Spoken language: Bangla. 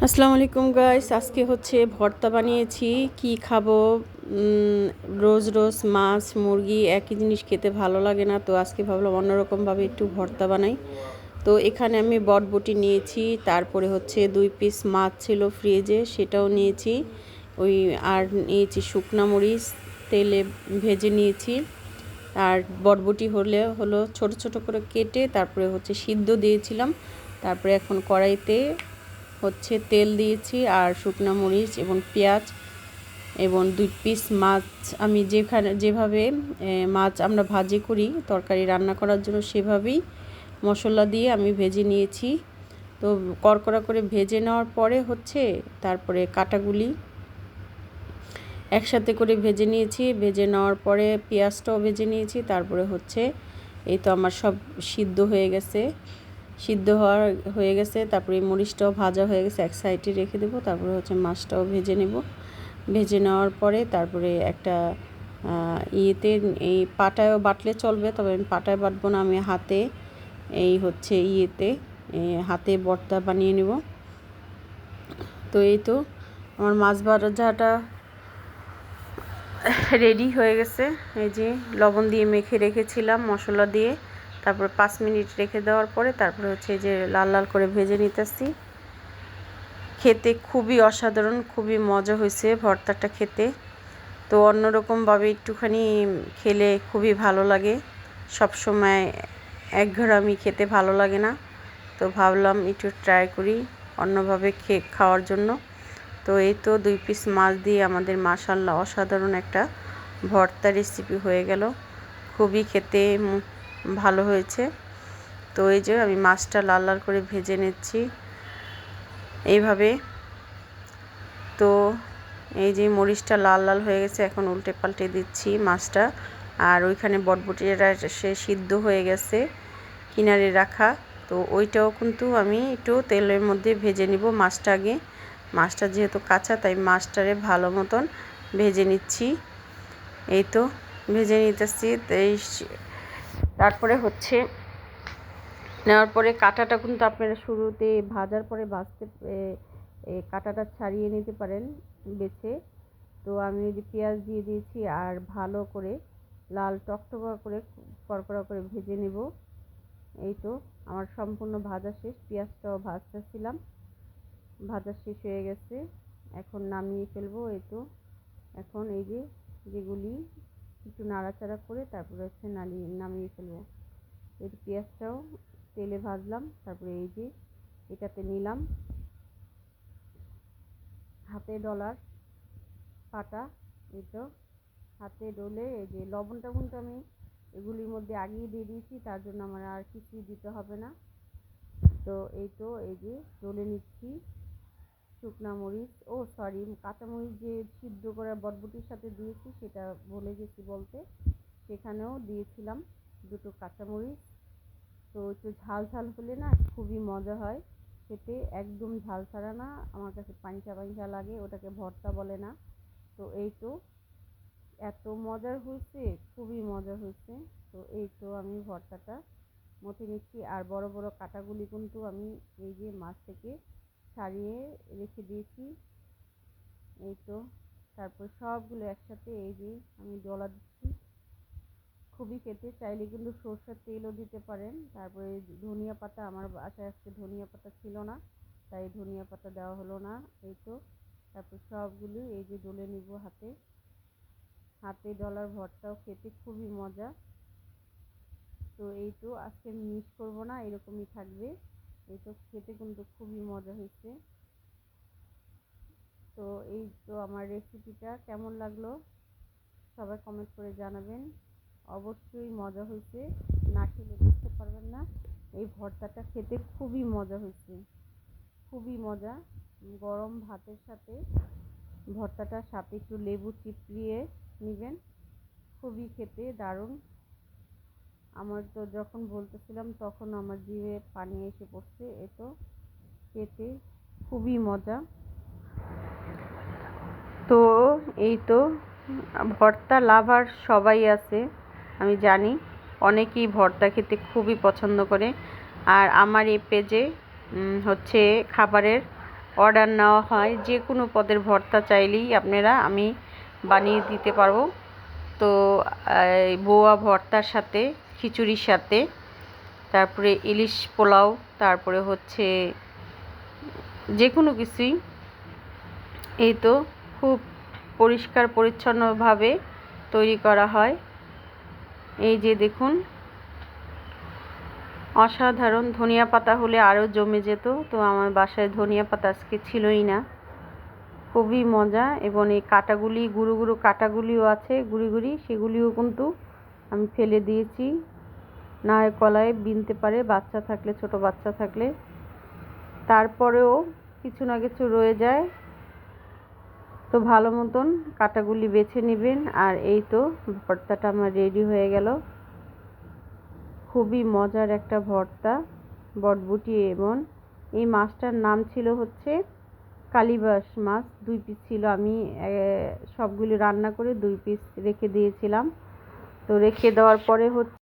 আসসালামু আলাইকুম গাইস, আজকে হচ্ছে ভর্তা বানিয়েছি। কি খাবো? রোজ রোজ মাছ মুরগি একই জিনিস খেতে ভালো লাগে না, তো আজকে ভাবলাম অন্যরকমভাবে একটু ভর্তা বানাই। তো এখানে আমি বটবটি নিয়েছি, তারপরে হচ্ছে 2 পিস মাছ ছিল ফ্রিজে, সেটাও নিয়েছি। আর নিয়েছি শুকনা মরিচ, তেলে ভেজে নিয়েছি। আর বটবটি হলো ছোট ছোট করে কেটে তারপরে হচ্ছে সিদ্ধ দিয়েছিলাম। তারপরে এখন কড়াইতে হচ্ছে তেল দিয়েছি আর শুকনো মরিচ এবং পেঁয়াজ এবং 2 পিস মাছ। আমি যেভাবে মাছ আমরা ভাজি করি তরকারি রান্না করার জন্য, সেভাবেই মশলা দিয়ে আমি ভেজে নিয়েছি। তো কড়কড়া করে ভেজে নেওয়ার পরে হচ্ছে তারপরে কাটাগুলি একসাথে করে ভেজে নিয়েছি। ভেজে নেওয়ার পরে পেঁয়াজটাও ভেজে নিয়েছি। তারপরে হচ্ছে এই তো আমার সব সিদ্ধ হয়ে গেছে, হয়ে গেছে। তারপরে মরিচটাও ভাজা হয়ে গেছে, এক সাইডে রেখে দেবো। তারপরে হচ্ছে মাছটাও ভেজে নেব। ভেজে নেওয়ার পরে তারপরে একটা ইয়েতে, এই পাটায়ও বাটলে চলবে, তবে আমি পাটায় বাটবো না, আমি হাতে এই হচ্ছে হাতে ভর্তা বানিয়ে নেব। তো এই তো আমার মাছ ভাজাটা রেডি হয়ে গেছে। এই যে লবণ দিয়ে মেখে রেখেছিলাম মশলা দিয়ে, তারপরে 5 মিনিট রেখে দেওয়ার পরে তারপরে হচ্ছে এই যে লাল লাল করে ভেজে নিতেছি। খেতে খুবই অসাধারণ, খুবই মজা হয়েছে ভর্তাটা খেতে। তো অন্যরকমভাবে একটুখানি খেলে খুবই ভালো লাগে। সব সময় একঘেয়েমি খেতে ভালো লাগে না, তো ভাবলাম একটু ট্রাই করি অন্যভাবে খাওয়ার জন্য। তো এই তো 2 পিস মাছ দিয়ে আমাদের মাশাআল্লাহ অসাধারণ একটা ভর্তা রেসিপি হয়ে গেল। খুবই খেতে ভালো হয়েছে। তো এই যে আমি মাছটা লাল লাল করে ভেজে নিচ্ছি এইভাবে। তো এই যে মরিচটা লাল লাল হয়ে গেছে, এখন উল্টে পাল্টে দিচ্ছি মাছটা। আর ওইখানে বটবটিটা সে সিদ্ধ হয়ে গেছে কিনারে রাখা, তো ওইটাও কিন্তু আমি একটু তেলের মধ্যে ভেজে নিব মাছটা আগে। মাছটা যেহেতু কাঁচা, তাই মাছটারে ভালো মতন ভেজে নিচ্ছি। এই তো ভেজে নিতেছি। তারপরে হচ্ছে নেওয়ার পরে কাঁটাটা কিন্তু আপনারা শুরুতে ভাজার পরে কাঁটাটা ছাড়িয়ে নিতে পারেন বেছে। তো আমি যে পেঁয়াজ দিয়ে দিয়েছি আর ভালো করে লাল টকটকা করে কড়কড়া করে ভেজে নেব। এই তো আমার সম্পূর্ণ ভাজা শেষ, পেঁয়াজটাও ভাজতেছিলাম, ভাজা শেষ হয়ে গেছে। এখন নামিয়ে ফেলবো। এই তো এখন এই যে যেগুলি একটু নাড়াচাড়া করে তারপরে হচ্ছে নামিয়ে ফেলবো। এই পেঁয়াজটাও তেলে ভাজলাম, তারপরে এই যে এটাতে নিলাম হাতে ডলার পাটা। এই তো হাতে ডলে এই যে লবণটা কিন্তু আমি এগুলির মধ্যে আগেই দিয়ে দিয়েছি, তার জন্য আমার আর কিছুই দিতে হবে না। তো এই তো এই যে ডলে নিচ্ছি শুকনা মরিচ, কাঁচামরিচ যে সিদ্ধ করে বটবটির সাথে দিয়েছি সেটা ভুলে গেছি বলতে, সেখানেও দিয়েছিলাম 2টো কাঁচামরিচ। তো একটু ঝাল ঝাল হলে না খুবই মজা হয় খেতে, একদম ঝাল ছাড়া না, আমার কাছে পাঞ্চা পাঞ্চা লাগে, ওটাকে ভর্তা বলে না। তো এই তো এত মজার হয়েছে, খুবই মজা হয়েছে। তো এই তো আমি ভর্তাটা মথে নিচ্ছি। আর বড় বড় কাঁটাগুলি কিন্তু আমি এই যে মাছ থেকে ছাড়িয়ে রেখে দিয়েছি। এই তো তারপর সবগুলো একসাথে এই যে আমি ডলা দিচ্ছি। খুবই খেতে, চাইলে কিন্তু সরষের তেলও দিতে পারেন। তারপরে ধনিয়া পাতা, আমার বাসায় আজকে ধনিয়া পাতা ছিল না, তাই ধনিয়া পাতা দেওয়া হলো না। এই তো তারপর সবগুলি এই যে ডলে নিব হাতে। হাতে ডলার ভর্তাও খেতে খুবই মজা। তো এই তো আজকে আমি মিস করবো না, এরকমই থাকবে। এই তো খেতে কিন্তু খুবই মজা হয়েছে। তো এই তো আমার রেসিপিটা কেমন লাগলো সবাই কমেন্ট করে জানাবেন। অবশ্যই মজা হয়েছে, না খেলে বুঝতে পারবেন না। এই ভর্তাটা খেতে খুবই মজা হয়েছে, খুবই মজা। গরম ভাতের সাথে ভর্তাটার সাথে একটু লেবু চিপড়িয়ে নেবেন, খুবই খেতে দারুণ। আমার তো যখন বলতেছিলাম তখন আমার জিভে পানি এসে পড়ছে। এ তো খেতে খুবই মজা। তো এই তো ভর্তা লাভার সবাই আছে, আমি জানি অনেকেই ভর্তা খেতে খুবই পছন্দ করে। আর আমার এই পেজে হচ্ছে খাবারের অর্ডার নেওয়া হয়। যে কোনো পদের ভর্তা চাইলেই আপনারা আমি বানিয়ে দিতে পারবো। তো বোয়া ভর্তার সাথে, খিচুড়ির সাথে, তারপরে ইলিশ পোলাও, তারপরে হচ্ছে যে কোনো কিছুই। এই তো খুব পরিষ্কার পরিচ্ছন্নভাবে তৈরি করা হয়। এই যে দেখুন, অসাধারণ। ধনিয়া পাতা হলে আরও জমে যেত, তো আমার বাসায় ধনিয়া পাতা আজকে ছিলই না। খুবই মজা। এবং এই কাঁটাগুলি, গুঁড়ো গুঁড়ো কাঁটাগুলিও আছে, গুঁড়ি গুঁড়ি, সেগুলিও কিন্তু আমি ফেলে দিয়েছি। না হয় কলায় বিনতে পারে বাচ্চা থাকলে, ছোট বাচ্চা থাকলে। তারপরেও কিছু না কিছু রয়ে যায়, তো ভালো মতন কাঁটাগুলি বেছে নেবেন। আর এই তো ভর্তাটা আমার রেডি হয়ে গেল। খুবই মজার একটা ভর্তা, বটবুটি। এবং এই মাছটার নাম ছিল হচ্ছে কালিবাস মাছ। 2 পিস ছিল, আমি সবগুলি রান্না করে 2 পিস রেখে দিয়েছিলাম। তো রেখে দেওয়ার পরে হচ্ছে